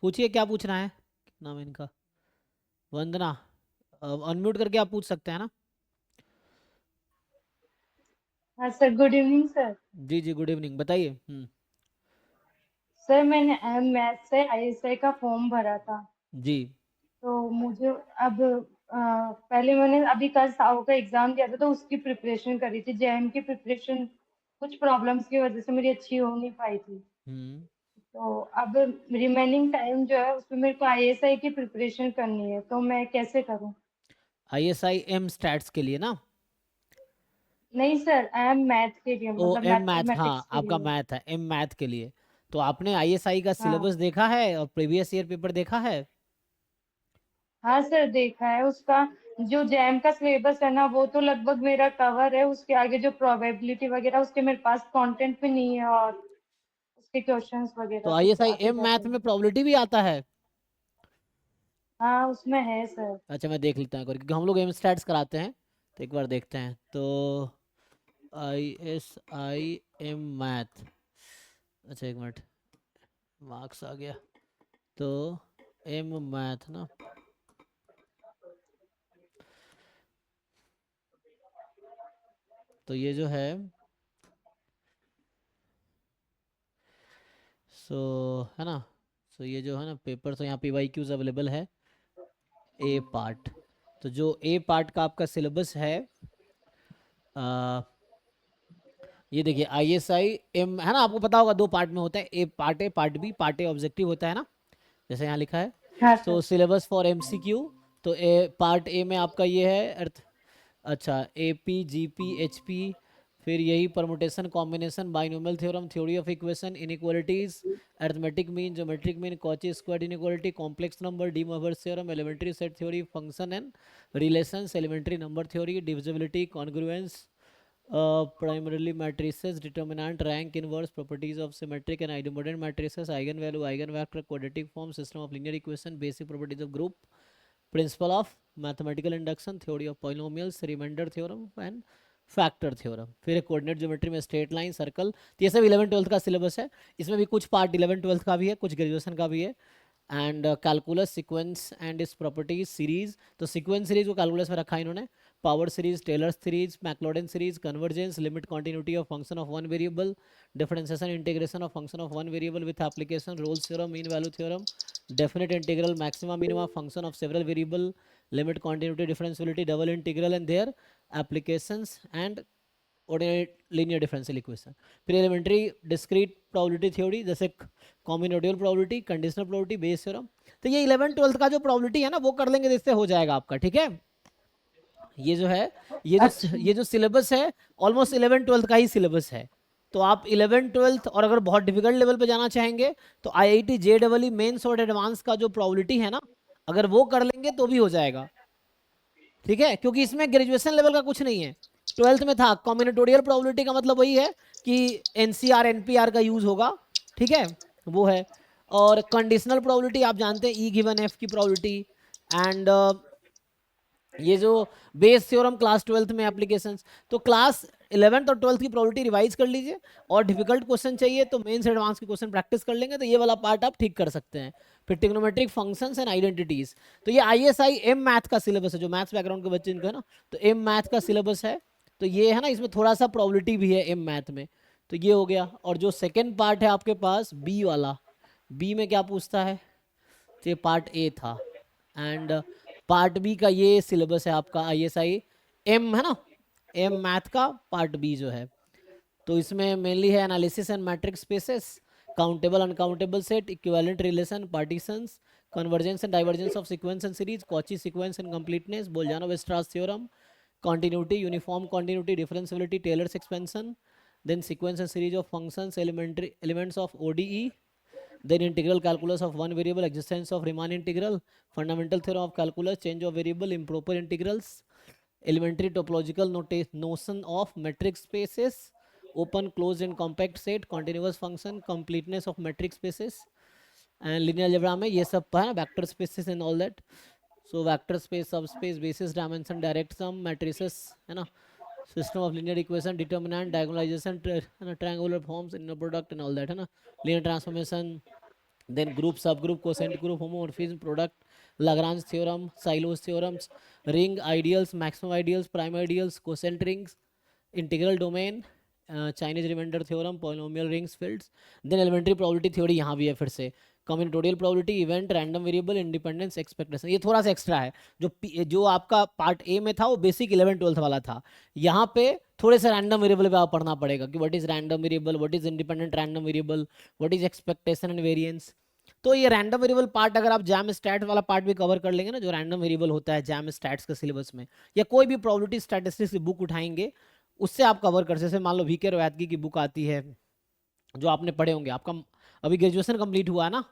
पूछिए क्या पूछना है, क्या नाम है इनका, वंदना। अनम्यूट करके आप पूछ सकते हैं ना। हाँ सर, गुड इवनिंग सर। जी जी, गुड इवनिंग, बताइए। सर मैंने मैथ से आईएसआई का फॉर्म भरा था। जी। तो मुझे अब पहले मैंने अभी कल साव का एग्जाम दिया था, तो उसकी प्रिपरेशन करी थी। जेएम की प्रिपरेशन कुछ प्रॉब्लम्स की वजह से मेरी अच्छी हो नहीं पाई थी। हम्म। तो अब रिमेनिंग टाइम जो है उसमें मेरे को आईएसआई की प्रिपरेशन करनी है, तो मैं कैसे करूं? आईएसआई एम स्टैट्स के लिए ना। नहीं सर, आई एम मैथ के लिए, ओ मतलब एम मैथ, हाँ मैथमेटिक्स के आपका लिए। मैथ है, एम मैथ के लिए। तो आपने आईएसआई का हाँ। सिलेबस देखा है और प्रीवियस ईयर पेपर देखा है। हाँ सर, देखा है उसका। जो जैम का सिलेबस है ना, वो तो लगभग मेरा कवर है। उसके आगे जो प्रोबेबिलिटी वगैरह, उसके मेरे पास कंटेंट भी नहीं है, और उसके क्वेश्चंस तो वगैरह तो आईएसआई कैसे एम मैथ करूँ? में प्रोबेबिलिटी भी आता है। हाँ, उसमें है सर। अच्छा मैं देख लेता हूँ एक बार, क्योंकि हम लोग एम स्टैट्स कराते हैं, तो एक बार देखते हैं। तो आईएसआई एम मैथ, अच्छा एक मिनट, मार्क्स आ गया। तो एम मैथ ना, तो ये जो है, सो है ना, सो ये जो है ना पेपर, तो यहाँ पी वाई क्यूज अवेलेबल है। ए पार्ट, तो जो ए पार्ट का आपका सिलेबस है, आ, ये देखिए आईएसआई एम है ना, आपको पता होगा दो पार्ट में होता है, A part, A part B. Part A objective होता है ना, जैसे यहाँ लिखा है। हाँ तो सर। सिलेबस फॉर एमसीक्यू, तो ए पार्ट ए में आपका ये है अर्थ, अच्छा A P G P H P, फिर यही permutation combination, binomial theorem, theory of equation, inequalities, arithmetic mean, geometric mean, Cauchy square inequality, complex number, de Moivre's theorem, elementary set theory, function and relations, elementary number theory, divisibility, congruence, primarily matrices, determinant, rank, inverse, properties of symmetric and idempotent matrices, eigenvalue, eigenvector, quadratic form, system of linear equation, basic properties of group, principle of mathematical induction, theory of polynomials, remainder theorem and factor theorem, फिर coordinate geometry में straight line, circle. तो ये सब 11th-12th का syllabus है। इसमें भी कुछ पार्ट 11th-12th का भी है, कुछ ग्रेजुएशन का भी है। एंड कैलकुलस सीक्वेंस एंड इस प्रॉपर्टीज सीरीज, तो सीक्वेंस सीरीज को कैलकुलस में रखा है इन्होंने। Power series, Taylor series, Maclaurin series, convergence, limit continuity of function of one variable, differentiation integration of function of one variable with application, Rolle's theorem, mean value theorem, definite integral, maxima minima function of several variable, limit continuity, differentiability, double integral and their applications, and ordinary linear differential equation. फिर elementary discrete probability theory, जैसे combinatorial probability, conditional probability, Bayes theorem. तो ये 11th-12th का जो probability है ना, वो कर लेंगे, जिससे हो जाएगा आपका, ठीक है। ये जो है, अच्छा। ये जो सिलेबस है, ऑलमोस्ट 11th-12th का ही सिलेबस है। तो आप 11th-12th, और अगर बहुत डिफिकल्ट लेवल पे जाना चाहेंगे, तो आईआईटी जेईई मेंस और एडवांस का जो प्रोबेबिलिटी है ना, अगर वो कर लेंगे तो भी हो जाएगा, ठीक है। क्योंकि इसमें ग्रेजुएशन लेवल का कुछ नहीं है। 12th में था कॉम्बिनेटोरियल प्रोबेबिलिटी का, मतलब वही है कि एनसीआर एनपीआर का यूज होगा, ठीक है, वो है। और कंडीशनल प्रोबेबिलिटी आप जानते हैं, ई गिवन एफ की प्रोबेबिलिटी। एंड ये जो बेस थ्योरम क्लास 12th में एप्लीकेशंस। तो क्लास 11th और 12th की प्रोबेबिलिटी रिवाइज कर लीजिए, और डिफिकल्ट क्वेश्चन चाहिए तो मेंस एडवांस के क्वेश्चन प्रैक्टिस कर लेंगे, तो ये वाला पार्ट आप ठीक कर सकते हैं। फिर ट्रिग्नोमेट्रिक फंक्शंस एंड आइडेंटिटीज, तो ये आईएसआई एम मैथ का सिलेबस है, जो मैथ्स बैकग्राउंड के बच्चे इनको है ना, तो एम मैथ का सिलेबस है। तो ये है ना, इसमें थोड़ा सा प्रोबेबिलिटी भी है एम मैथ में। तो ये हो गया। और जो सेकेंड पार्ट है आपके पास बी वाला, बी में क्या पूछता है, तो ये पार्ट ए था। एंड पार्ट बी का ये सिलेबस है आपका आईएसआई एम, है ना, एम मैथ का पार्ट बी जो है। तो इसमें मेनली है analysis and metric spaces, countable uncountable set, equivalent relation, partitions, convergence and divergence of sequence and series, Cauchy sequence and completeness, Bolzano Weierstrass theorem, continuity, uniform continuity, differentiability, Taylor's expansion, then sequence and series of functions, elementary elements of ODE, then integral calculus of one variable, existence of Riemann integral, fundamental theorem of calculus, change of variable, improper integrals, elementary topological notion of metric spaces, open, closed and compact set, continuous function, completeness of metric spaces, and linear algebra में ये सब है ना, vector spaces and all that. So vector space, subspace, basis, dimension, direct sum, matrices, है ना, system of linear equation, determinant, diagonalization, है ना, triangular forms, inner product and all that, है ना, linear transformation, then group, sub group, coset group, homomorphism, product, Lagrange theorem, Sylow's theorems, ring ideals, maximum ideals, prime ideals, coset rings, integral domain, Chinese remainder theorem, polynomial rings, fields. Then elementary probability theory यहाँ भी है फिर से, combinatorial probability, event, random variable, independence, expectation. ये थोड़ा सा extra है। जो आपका पार्ट ए में था वो बेसिक 11th-12th वाला था। यहाँ पे थोड़े से रैंडम वेरिएबल पे आप पढ़ना पड़ेगा कि what is random variable, what is independent random variable, what is expectation and variance. तो ये रैंडम वेरिएबल पार्ट अगर आप जैम स्टैट वाला पार्ट भी कवर कर लेंगे ना, जो रैंडम वेरिएबल होता है जैम स्टैट्स के सिलेबस में, या कोई भी प्रोबेबिलिटी स्टैटिस्टिक्स की बुक उठाएंगे उससे आप कवर कर, जैसे मान लो वीके रवैतगी की बुक आती है जो आपने पढ़े होंगे। आपका अभी ग्रेजुएशन कंप्लीट हुआ है ना,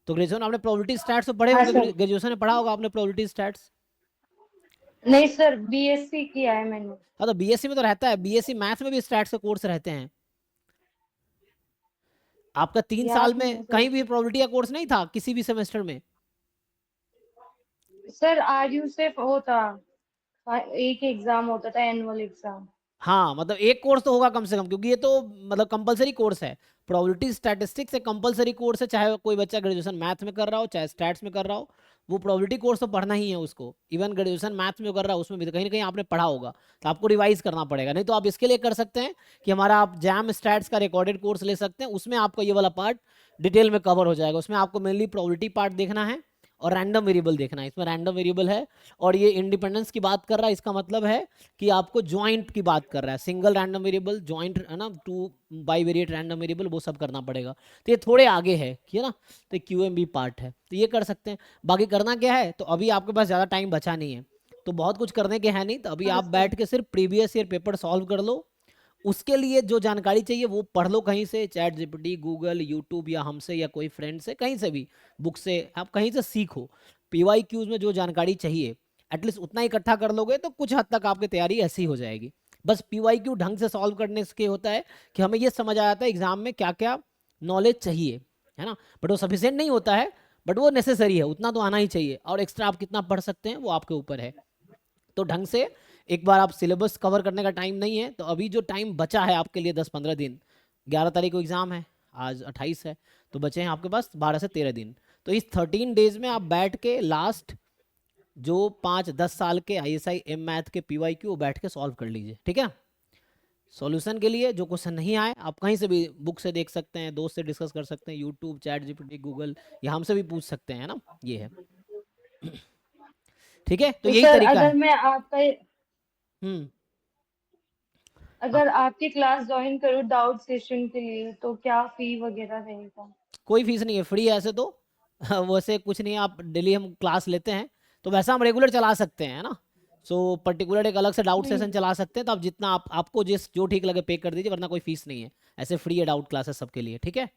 तो ग्रेजुएशन आपने प्रोबेबिलिटी स्टैट्स तो पढ़े हाँ होंगे, सर। ग्रेजुएशन में पढ़ा होगा आपने प्रोबेबिलिटी स्टैट्स। नहीं सर, बीएससी किया है मैंने। हाँ तो बीएससी में तो रहता है, बीएससी मैथ्स में भी स्टैट्स के कोर्स रहते हैं। आपका 3 साल याद नहीं में है सर। कहीं भी प्रोबेबिलिटी का कोर्स नहीं था किसी भी सेमेस्टर में? सर आरयू से होता, एक एग्जाम होता था, एनुअल एग्जाम। हाँ मतलब एक कोर्स तो होगा कम से कम, क्योंकि ये तो मतलब कंपलसरी कोर्स है। प्रोबेबिलिटी स्टैटिस्टिक्स एक कंपलसरी कोर्स है, चाहे कोई बच्चा ग्रेजुएशन मैथ में कर रहा हो चाहे स्टैट्स में कर रहा हो, वो प्रोबेबिलिटी कोर्स तो पढ़ना ही है उसको। इवन ग्रेजुएशन मैथ में कर रहा है उसमें भी तो कहीं ना कहीं आपने पढ़ा होगा, तो आपको रिवाइज करना पड़ेगा। नहीं तो आप इसके लिए कर सकते हैं कि हमारा आप जैम स्टैट्स का रिकॉर्डेड कोर्स ले सकते हैं, उसमें आपका ये वाला पार्ट डिटेल में कवर हो जाएगा। उसमें आपको मेनली प्रोबेबिलिटी पार्ट देखना है और रैंडम वेरिएबल देखना है। इसमें रैंडम वेरिएबल है और ये इंडिपेंडेंस की बात कर रहा है, इसका मतलब है कि आपको ज्वाइंट की बात कर रहा है, सिंगल रैंडम वेरिएबल, ज्वाइंट है ना, टू बाईवेरिएट रैंडम वेरिएबल, वो सब करना पड़ेगा। तो ये थोड़े आगे है कि है ना, तो क्यूएमबी पार्ट है, तो ये कर सकते हैं। बाकी करना क्या है, तो अभी आपके पास ज़्यादा टाइम बचा नहीं है, तो बहुत कुछ करने के है नहीं, तो अभी हाँ आप सर। बैठ के सिर्फ प्रीवियस ईयर पेपर सॉल्व कर लो। उसके लिए जो जानकारी चाहिए वो पढ़ लो कहीं से, चैट जीपीटी, गूगल, यूट्यूब, या हमसे या कोई फ्रेंड से, कहीं से भी बुक से आप कहीं से सीखो। पीवाई क्यूज में जो जानकारी चाहिए एटलीस्ट उतना इकट्ठा कर लोगे तो कुछ हद तक आपकी तैयारी ऐसी हो जाएगी। बस पीवाई क्यू ढंग से सॉल्व करने से होता है कि हमें ये समझ आ जाता है एग्जाम में क्या क्या नॉलेज चाहिए, है ना। बट वो सफिशिएंट नहीं होता है, बट वो नेसेसरी है, उतना तो आना ही चाहिए। और एक्स्ट्रा आप कितना पढ़ सकते हैं वो आपके ऊपर है। तो ढंग से एक बार आप सिलेबस कवर करने का टाइम नहीं है, तो अभी जो टाइम बचा है आपके लिए 10-15 दिन, 11 तारीख को एग्ज़ाम है, आज 28 है, तो बचे हैं आपके पास 12 से 13 दिन। तो इस 13 डेज में आप बैठ के लास्ट जो 5-10 साल के आईएसआई एम मैथ के पीवाईक्यू वो बैठ के सॉल्व कर लीजिए, ठीक है। सॉल्यूशन के लिए जो क्वेश्चन नहीं आए आप कहीं से भी बुक से देख सकते हैं, दोस्त से डिस्कस कर सकते हैं, यूट्यूब, चैट जीपीटी, गूगल, या हमसे भी पूछ सकते हैं, है ना, ये है। ठीक है, तो तो यही सर तरीका अगर है। मैं आपका, हम्म। अगर आपकी क्लास ज्वाइन करूँ डाउट सेशन के लिए, तो क्या फी वगैरह रहेगा? कोई फीस नहीं है, फ्री है ऐसे तो। वैसे कुछ नहीं है, आप डेली हम क्लास लेते हैं तो वैसा हम रेगुलर चला सकते हैं, है ना। सो पर्टिकुलर एक अलग से डाउट सेशन हम्म। चला सकते हैं, तो आप जितना आपको जो ठीक लगे पे कर दीजिए, वरना कोई फीस नहीं है, ऐसे फ्री है डाउट क्लासेस सबके लिए, ठीक है।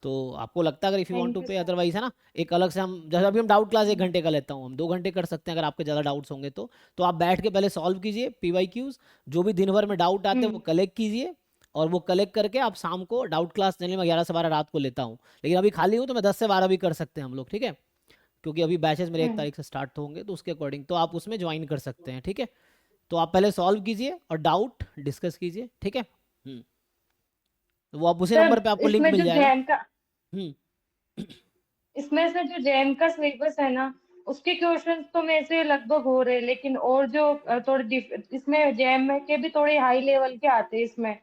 तो आपको लगता है अगर if you want to thank you pay, sir. Otherwise है ना, एक अलग से हम, जैसे अभी हम डाउट क्लास 1 घंटे का लेता हूँ, हम 2 घंटे कर सकते हैं अगर आपके ज़्यादा डाउट्स होंगे तो आप बैठ के पहले सॉल्व कीजिए पीवाईक्यूज, जो भी दिन भर में डाउट आते हैं वो हम्म। कलेक्ट कीजिए, और वो कलेक्ट करके आप शाम को डाउट क्लास चैनल में 11 से 12 रात को लेता हूँ। लेकिन अभी खाली हूँ तो मैं 10 से 12 भी कर सकते हैं हम लोग, ठीक है, क्योंकि अभी बैचेस मेरे 1 तारीख से स्टार्ट होंगे, तो उसके अकॉर्डिंग तो आप उसमें ज्वाइन कर सकते हैं, ठीक है। तो आप पहले सॉल्व कीजिए और डाउट डिस्कस कीजिए, ठीक है। तो वो आप उसी सर नंबर पे आपको लिंक इसमें मिल जो जाएगा। जैम का हम्म। इसमें से जो जैम का सिलेबस है ना, उसके क्वेश्चंस तो मेरे से लगभग हो रहे हैं, लेकिन और जो थोड़े इसमें जैम में के भी थोड़े हाई लेवल के आते हैं इसमें,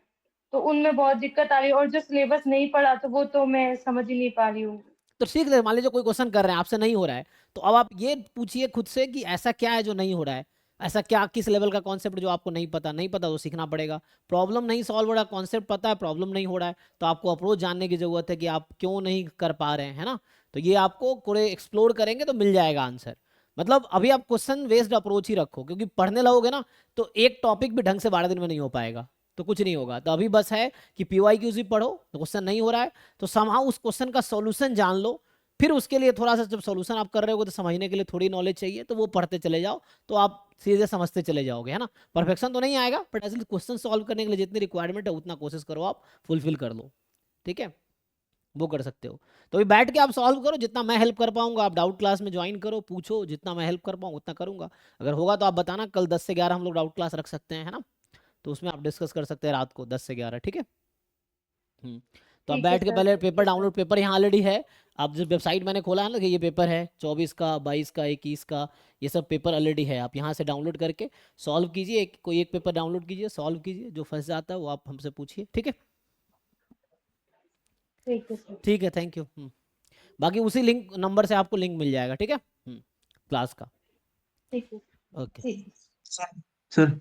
तो उनमें बहुत दिक्कत आ रही है। और जो सिलेबस नहीं पढ़ा तो वो तो मैं समझ ही नहीं पा रही हूँ। तो ठीक है, मान लीजिए कोई क्वेश्चन कर रहे हैं आपसे नहीं हो रहा है, तो अब आप ये पूछिए खुद से कि ऐसा क्या है जो नहीं हो रहा है, ऐसा क्या, किस लेवल का कॉन्सेप्ट जो आपको नहीं पता, नहीं पता तो सीखना पड़ेगा। प्रॉब्लम नहीं सॉल्व हो रहा है, कॉन्सेप्ट पता है, प्रॉब्लम नहीं हो रहा है, तो आपको अप्रोच जानने की जरूरत है कि आप क्यों नहीं कर पा रहे हैं, है ना। तो ये आपको पूरे एक्सप्लोर करेंगे तो मिल जाएगा आंसर। मतलब अभी आप क्वेश्चन बेस्ड अप्रोच ही रखो, क्योंकि पढ़ने लगोगे ना तो एक टॉपिक भी ढंग से 12 दिन में नहीं हो पाएगा, तो कुछ नहीं होगा। तो अभी बस है कि पीवाईक्यूज भी पढ़ो, तो क्वेश्चन नहीं हो रहा है तो समहाउ उस क्वेश्चन का सॉल्यूशन जान लो। फिर उसके लिए थोड़ा सा जब सॉल्यूशन आप कर रहे हो तो समझने के लिए थोड़ी नॉलेज चाहिए, तो वो पढ़ते चले जाओ, तो आप सीधे समझते चले जाओगे, है ना। परफेक्शन तो नहीं आएगा, बट एटलीस्ट क्वेश्चन सॉल्व करने के लिए जितनी रिक्वायरमेंट है उतना कोशिश करो आप फुलफिल कर लो, ठीक है। वो कर सकते हो। तो अभी बैठ के आप सॉल्व करो, जितना मैं हेल्प कर पाऊंगा आप डाउट क्लास में ज्वाइन करो, पूछो, जितना मैं हेल्प कर पाऊँ उतना करूंगा। अगर होगा तो आप बताना, कल 10 से 11 हम लोग डाउट क्लास रख सकते हैं, है ना। तो उसमें आप डिस्कस कर सकते हैं रात को 10 से 11, ठीक है। हम्म। तो आप ठीक है बैठ के सर, पहले ठीक पेपर है डाउनलोड, सर। पेपर यहाँ ऑलरेडी है। आप जो वेबसाइट मैंने खोला है ना कि ये पेपर है 24 का, 22 का, 21 का, ये सब पेपर ऑलरेडी है। आप यहाँ से डाउनलोड करके सॉल्व कीजिए, कोई एक पेपर डाउनलोड कीजिए, सॉल्व कीजिए, जो फंस जाता है वो आप हमसे पूछिए, ठीक है। ठीक है सर। ठीक है, थैंक यू। बाकी उसी लिंक नंबर से आपको लिंक मिल जाएगा, ठीक है, क्लास का। ठीक है। ओके। ठीक है। सर